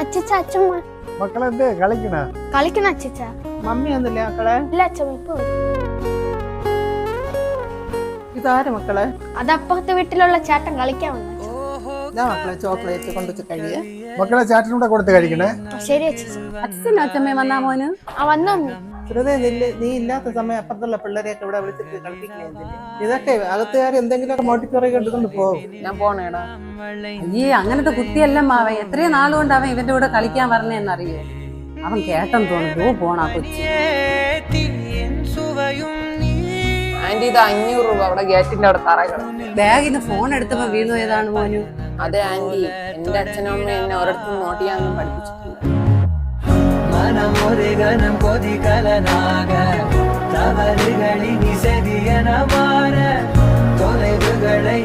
അച്ഛച്ച അച്ഛമ്മ മക്കളെന്ത് കളിക്കണ അച്ഛച്ച. മമ്മി ഒന്നുമില്ല മക്കളെ? ഇല്ല അച്ഛമ്മ ഇപ്പൊ വരും. ഇതാര് മക്കളെ? അത് അപ്പുറത്തെ വീട്ടിലുള്ള ചേട്ടൻ കളിക്കാൻ വന്ന. മക്കളെ ചോക്ലേറ്റ് കൊണ്ടുവച്ച് കഴിയേ. മക്കളെ ചാറ്റിനൂടെ കൊടുത്ത് കഴിക്കണേ. ശരി അച്ഛച്ച. അച്ഛനും അച്ഛമ്മയും വന്നാ മോന്? വന്നു. നീ ഇല്ലാത്ത സമയം അപ്പുറത്തുള്ള പിള്ളേരെയൊക്കെ ഇവിടെ വിളിച്ചിട്ട് കളിപ്പിക്കണേ. ഇതൊക്കെ അകത്തുകാർ എന്തെങ്കിലുമൊക്കെ മോട്ടിക്കറി കണ്ടുകൊണ്ട് പോകും. ഞാൻ പോണേടാ. അയ്യേ, അങ്ങനത്തെ കുട്ടിയല്ല മാവൻ. എത്രയോ നാളുകൊണ്ട് അവൻ ഇവന്റെ കൂടെ കളിക്കാൻ പറഞ്ഞെന്നറിയോ? അവൻ കേട്ടെന്ന് തോന്നുന്നു. പോണാ കൊച്ചി. ആന്റി ഇത് 500 രൂപ അവിടെ ഗേറ്റിന്റെ അവിടെ തറക്കണം. ബാഗിന് ഫോൺ എടുത്തപ്പോ വീണു. ഏതാണ് മോനു? അതെ ആന്റി, എന്റെ അച്ഛനും അമ്മയും എന്നെ ഒരിടത്തും നോട്ട് ചെയ്യാനൊന്നും പഠിപ്പിച്ചിട്ടില്ല. മനമൊരുകനം കൊതികലനാക തവറുകളിനി സെതിയനമാന തൊലവുകളെ